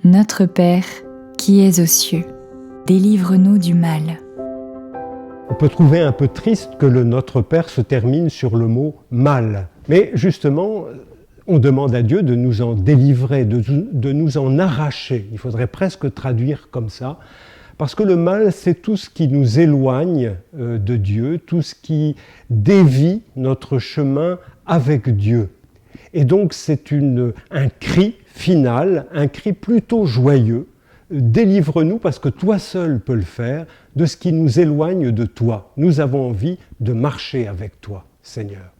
Notre Père, qui es aux cieux, délivre-nous du mal. On peut trouver un peu triste que le Notre Père se termine sur le mot « mal ». Mais justement, on demande à Dieu de nous en délivrer, de nous en arracher. Il faudrait presque traduire comme ça. Parce que le mal, c'est tout ce qui nous éloigne de Dieu, tout ce qui dévie notre chemin avec Dieu. Et donc c'est un cri final, un cri plutôt joyeux. Délivre-nous, parce que toi seul peux le faire, de ce qui nous éloigne de toi. Nous avons envie de marcher avec toi, Seigneur.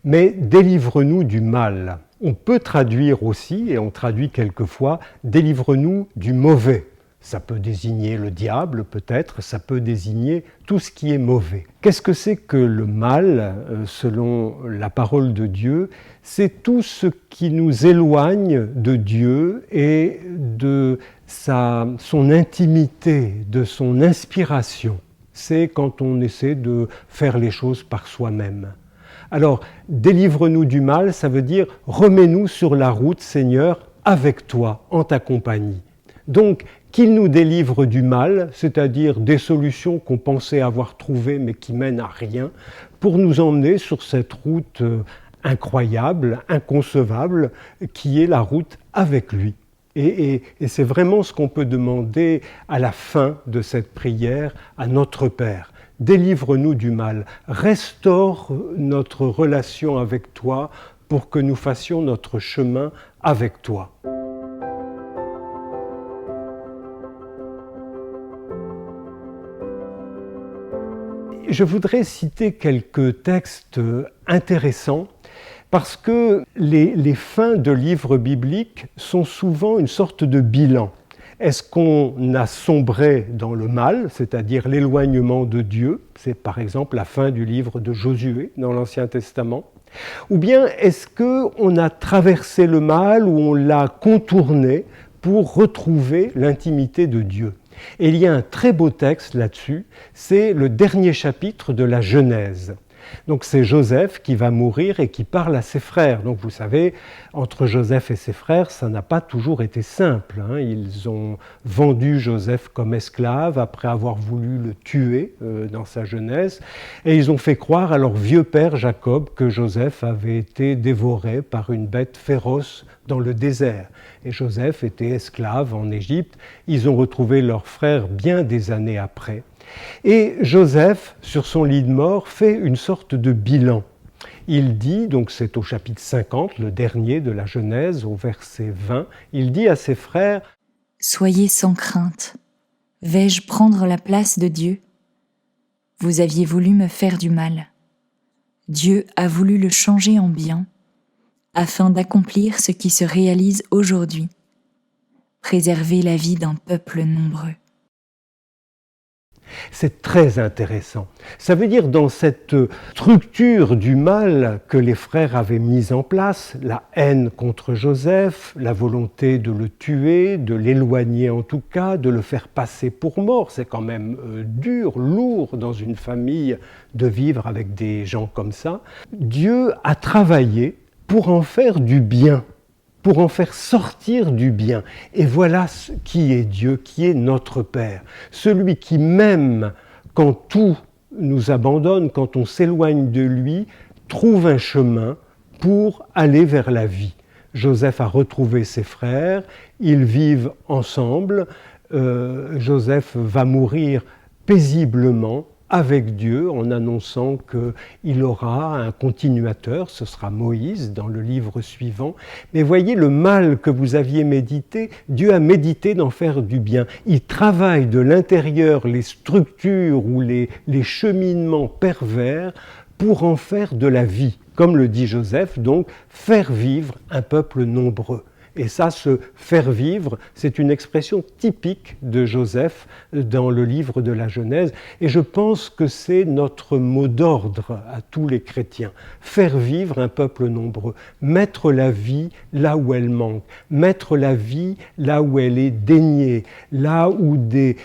Mais délivre-nous du mal. On peut traduire aussi, et on traduit quelquefois, délivre-nous du mauvais. Ça peut désigner le diable peut-être, ça peut désigner tout ce qui est mauvais. Qu'est-ce que c'est que le mal, selon la parole de Dieu? C'est tout ce qui nous éloigne de Dieu et de son intimité, de son inspiration. C'est quand on essaie de faire les choses par soi-même. Alors, délivre-nous du mal, ça veut dire remets-nous sur la route, Seigneur, avec toi, en ta compagnie. Donc, qu'il nous délivre du mal, c'est-à-dire des solutions qu'on pensait avoir trouvées mais qui mènent à rien, pour nous emmener sur cette route incroyable, inconcevable, qui est la route avec lui. Et c'est vraiment ce qu'on peut demander à la fin de cette prière à notre Père. Délivre-nous du mal, restaure notre relation avec toi pour que nous fassions notre chemin avec toi. Je voudrais citer quelques textes intéressants parce que les fins de livres bibliques sont souvent une sorte de bilan. Est-ce qu'on a sombré dans le mal, c'est-à-dire l'éloignement de Dieu? C'est par exemple la fin du livre de Josué dans l'Ancien Testament. Ou bien est-ce qu'on a traversé le mal ou on l'a contourné pour retrouver l'intimité de Dieu? Et il y a un très beau texte là-dessus, c'est le dernier chapitre de la Genèse. Donc c'est Joseph qui va mourir et qui parle à ses frères. Donc vous savez, entre Joseph et ses frères, ça n'a pas toujours été simple. Ils ont vendu Joseph comme esclave après avoir voulu le tuer dans sa jeunesse. Et ils ont fait croire à leur vieux père Jacob que Joseph avait été dévoré par une bête féroce dans le désert. Et Joseph était esclave en Égypte. Ils ont retrouvé leur frère bien des années après. Et Joseph, sur son lit de mort, fait une sorte de bilan. Il dit, donc c'est au chapitre 50, le dernier de la Genèse, au verset 20, il dit à ses frères « Soyez sans crainte. Vais-je prendre la place de Dieu? Vous aviez voulu me faire du mal. Dieu a voulu le changer en bien, afin d'accomplir ce qui se réalise aujourd'hui, préserver la vie d'un peuple nombreux. » C'est très intéressant. Ça veut dire dans cette structure du mal que les frères avaient mise en place, la haine contre Joseph, la volonté de le tuer, de l'éloigner en tout cas, de le faire passer pour mort. C'est quand même dur, lourd dans une famille de vivre avec des gens comme ça. Dieu a travaillé pour en faire du bien, pour en faire sortir du bien. Et voilà qui est Dieu, qui est notre Père. Celui qui, même quand tout nous abandonne, quand on s'éloigne de lui, trouve un chemin pour aller vers la vie. Joseph a retrouvé ses frères, ils vivent ensemble. Joseph va mourir paisiblement avec Dieu en annonçant qu'il aura un continuateur, ce sera Moïse dans le livre suivant. Mais voyez le mal que vous aviez médité, Dieu a médité d'en faire du bien. Il travaille de l'intérieur les structures ou les cheminements pervers pour en faire de la vie. Comme le dit Joseph, donc, faire vivre un peuple nombreux. Et ça, se faire vivre, c'est une expression typique de Joseph dans le livre de la Genèse. Et je pense que c'est notre mot d'ordre à tous les chrétiens. Faire vivre un peuple nombreux, mettre la vie là où elle manque, mettre la vie là où elle est déniée, là où des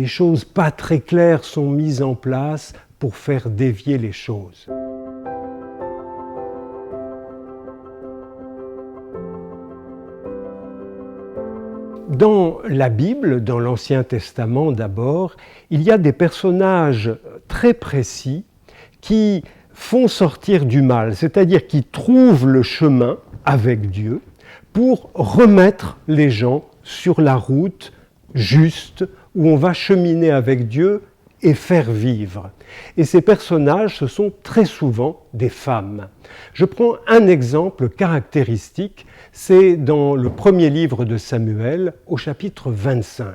choses pas très claires sont mises en place pour faire dévier les choses. Dans la Bible, dans l'Ancien Testament d'abord, il y a des personnages très précis qui font sortir du mal, c'est-à-dire qui trouvent le chemin avec Dieu pour remettre les gens sur la route juste où on va cheminer avec Dieu et faire vivre. Et ces personnages, ce sont très souvent des femmes. Je prends un exemple caractéristique, c'est dans le premier livre de Samuel, au chapitre 25.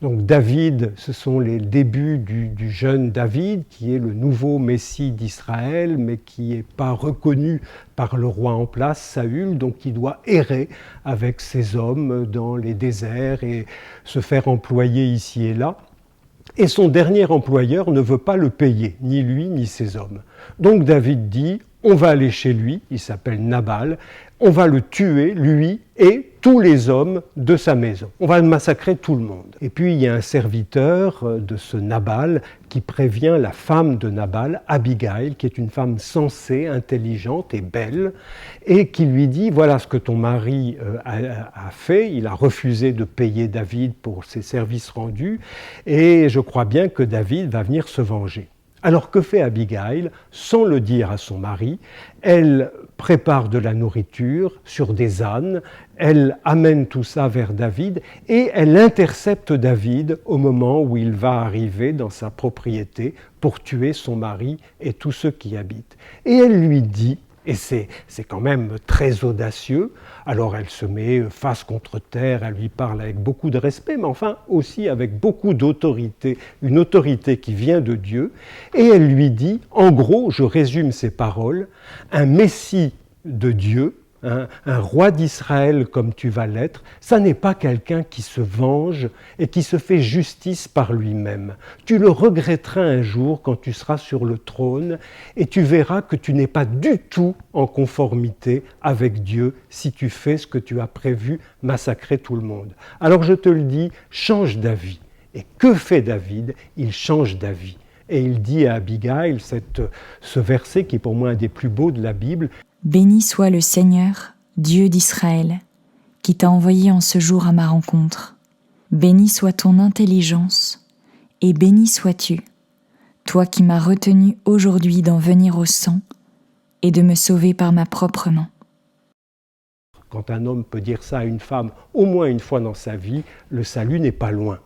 Donc David, ce sont les débuts du jeune David, qui est le nouveau Messie d'Israël, mais qui n'est pas reconnu par le roi en place, Saül, donc il doit errer avec ses hommes dans les déserts et se faire employer ici et là. Et son dernier employeur ne veut pas le payer, ni lui ni ses hommes. Donc David dit, on va aller chez lui, il s'appelle Nabal, on va le tuer, lui et tous les hommes de sa maison. On va massacrer tout le monde. Et puis il y a un serviteur de ce Nabal qui prévient la femme de Nabal, Abigail, qui est une femme sensée, intelligente et belle, et qui lui dit, voilà ce que ton mari a fait, il a refusé de payer David pour ses services rendus, et je crois bien que David va venir se venger. Alors que fait Abigail? Sans le dire à son mari, elle prépare de la nourriture sur des ânes, elle amène tout ça vers David et elle intercepte David au moment où il va arriver dans sa propriété pour tuer son mari et tous ceux qui y habitent. Et elle lui dit, et c'est quand même très audacieux, alors elle se met face contre terre, elle lui parle avec beaucoup de respect, mais enfin aussi avec beaucoup d'autorité, une autorité qui vient de Dieu, et elle lui dit, en gros, je résume ses paroles, un Messie de Dieu, un roi d'Israël comme tu vas l'être, ça n'est pas quelqu'un qui se venge et qui se fait justice par lui-même. Tu le regretteras un jour quand tu seras sur le trône et tu verras que tu n'es pas du tout en conformité avec Dieu si tu fais ce que tu as prévu, massacrer tout le monde. Alors je te le dis, change d'avis. Et que fait David? Il change d'avis. Et il dit à Abigail, ce verset qui est pour moi un des plus beaux de la Bible, « Béni soit le Seigneur, Dieu d'Israël, qui t'a envoyé en ce jour à ma rencontre. Béni soit ton intelligence, et béni sois-tu, toi qui m'as retenu aujourd'hui d'en venir au sang et de me sauver par ma propre main. » Quand un homme peut dire ça à une femme au moins une fois dans sa vie, le salut n'est pas loin.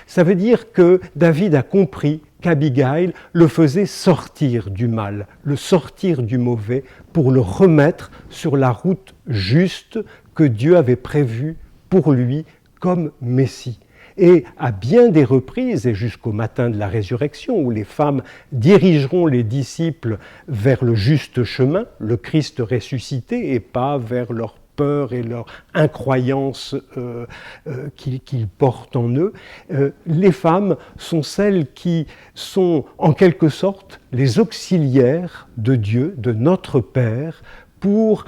Ça veut dire que David a compris qu'Abigail le faisait sortir du mal, le sortir du mauvais, pour le remettre sur la route juste que Dieu avait prévue pour lui comme Messie. Et à bien des reprises, et jusqu'au matin de la résurrection, où les femmes dirigeront les disciples vers le juste chemin, le Christ ressuscité, et pas vers leur peur et leur incroyance qu'ils portent en eux, les femmes sont celles qui sont en quelque sorte les auxiliaires de Dieu, de notre Père, pour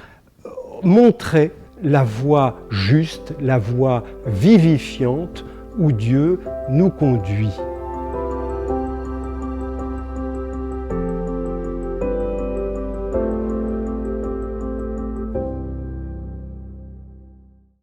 montrer la voie juste, la voie vivifiante où Dieu nous conduit.